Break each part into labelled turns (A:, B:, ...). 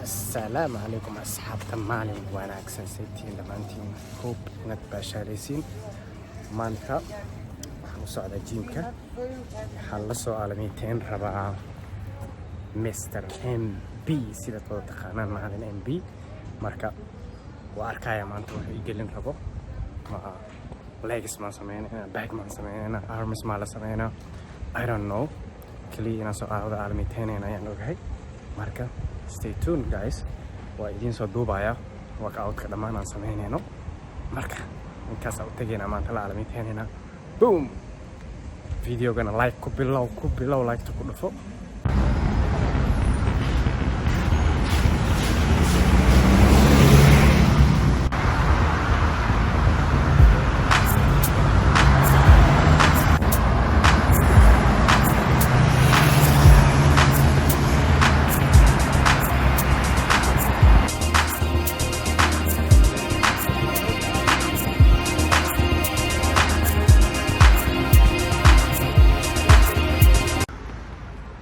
A: السلام عليكم أصحاب مالي wanaagsan saytiin dhammaantiin hope inaad baashaaleysiin maanta waxaan u socdaa jiimka waxaan la soo aalamiiteen rabaa Mr. MB sida wada taqaanaan macalin MB marka waa arkaya maanta waxa ii gelin rabo legs maan sameynaa back maan sameynaa arms maan la sameynaa I don't know kaliya inaan soo aalamiiteen ayaan ogahay marka stay tuned guys waa idin soo duubaya workout-ka dhammaan aan sameynayno marka intaas aan u tagaynaa maanta la aalamiiteynayna boom videogana like ku bilow like-ta ku dhufo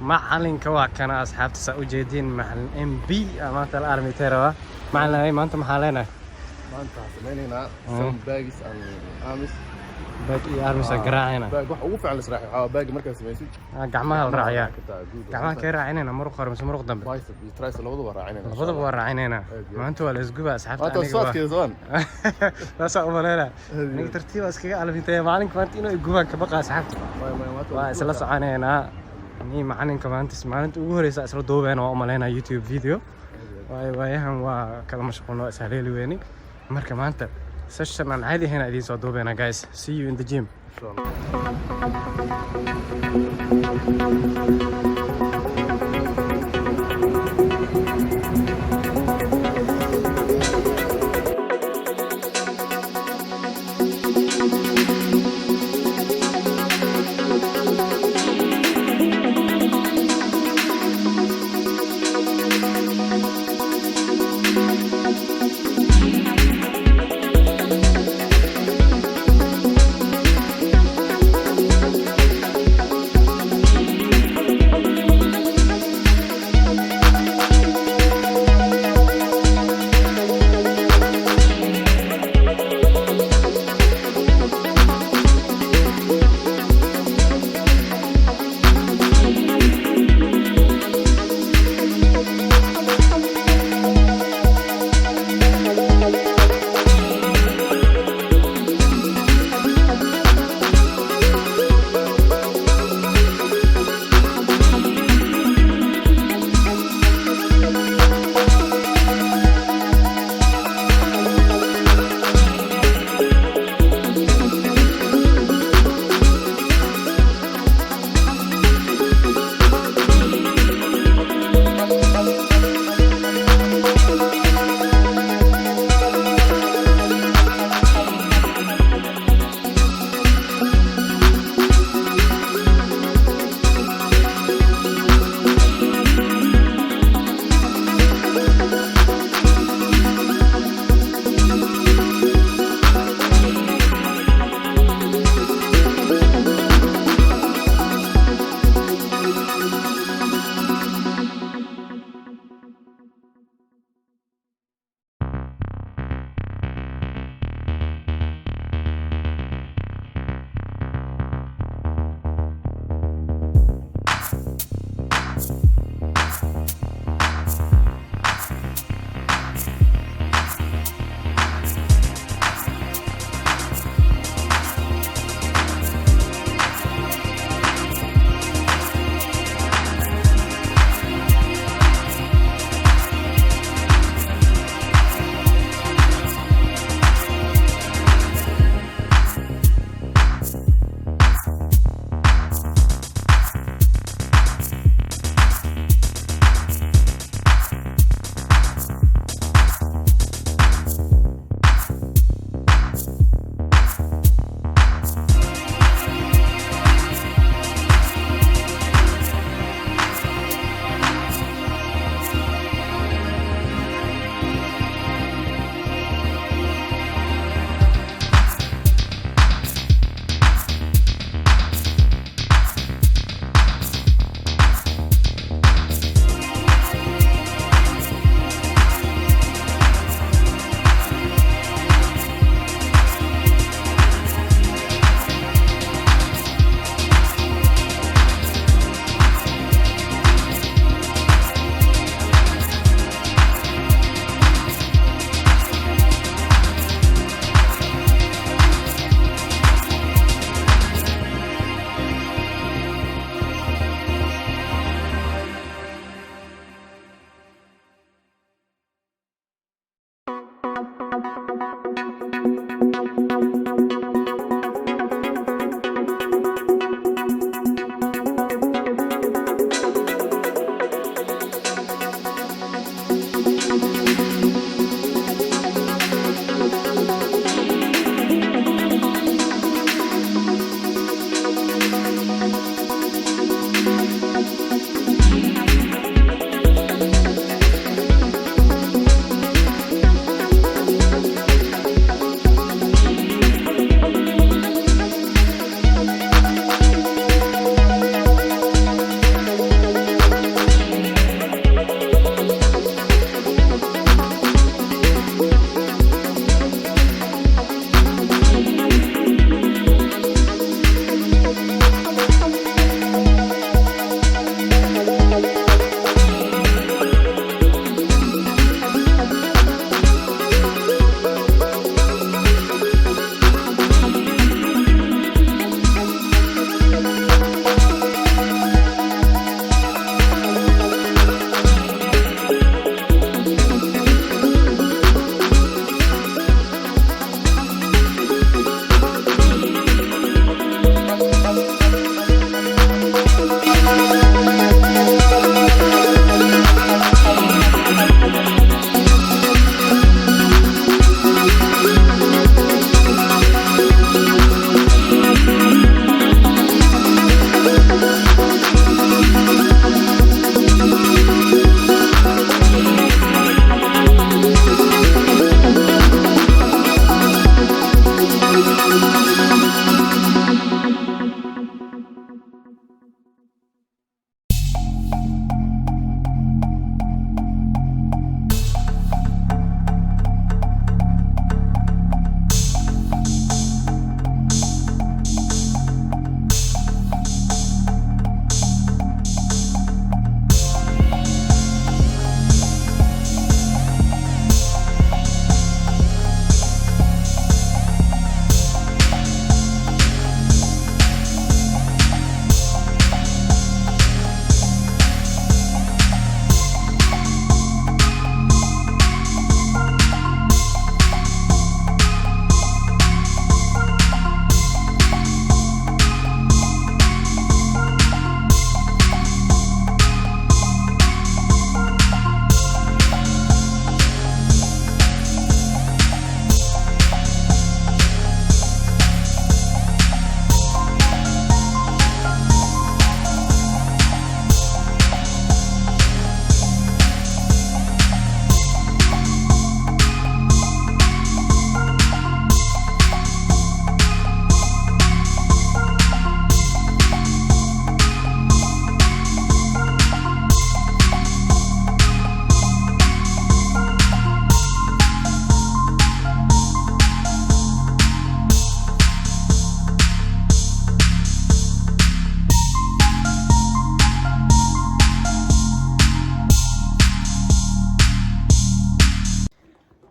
A: macalinka waa kana asxaabta saa u jeedin macalin MB maanta la aalamiiteynaa macalin maanta maxaa leenahay
B: maanta sameynayna some bags and arms
A: bag iyo arms garaacayna
B: bag wax ugu fiican israaxay waxa bag markaa sameeyay
A: gacmaha la raaciyaa gacmaha ka raacinayna muruq hore mise muruq dambe
B: bicep iyo tricep labadaba
A: waa raacinayna maanta waa la isguba asxaabta
B: aniga socodkeeda soon
A: taas oo maleena aniga tartiib iskaga aalamiiteeyaa macalinka maanta inuu igubaan ka baqa asxaabta waa isla soconaynaa ni macalinka maalinta ugu horeysa isla duubeen oo umaleynaa YouTube video waayahan waa kala mashquulno ishaleeli weyni marka maanta session aan caadi ahayn idiin soo duubeena guys see you in the gym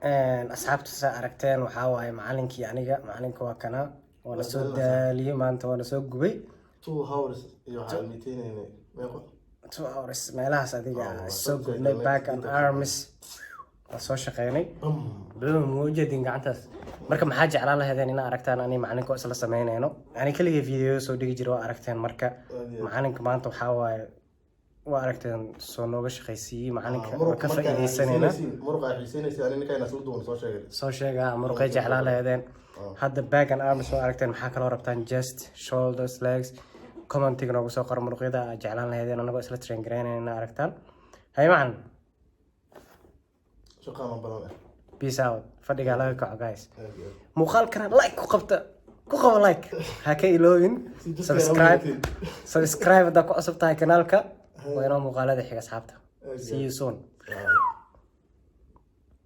A: asxaabta saa aragteen waxaa waaye macalinkii aniga macalinka waa kana waana soo daaliyey maanta waana soo gubay
B: 2 hours iyo waxaan miiteenaynay meeqo
A: 2 hours meelahaas adiga soo gubnay back and arms soo shaqeynay muujadin gacantaas marka maxaa jeclaan lahaydeen inaad aragtaan ani macalinka isla sameynayno ani kaliya video soo dhigi jiray waa aragteen marka macalinka maanta waxaa waaye waa aragteen soo nooga shaqaysiiyey macalinka ka faa'iideysanayna
B: muruqa xiiseynaysa ani ninka soo duwan
A: soo sheega muruqa jeclaan lahaydeen hadda back and arms soo aragteen maxaa kaloo rabtaan chest shoulders legs commentiga noogu soo qor muruqyada jeclaan lahaydeen anagoo isla train gareynayna aragtaan hay macalin
B: shaqada badan
A: peace out fadhiga laga kaco guys muuqaalkana like ku qabta ku qabo like ha ka iloobin subscribe hadda ku cusub tahay kanaalka waa inoo muuqaalada xiga asxaabta see you soon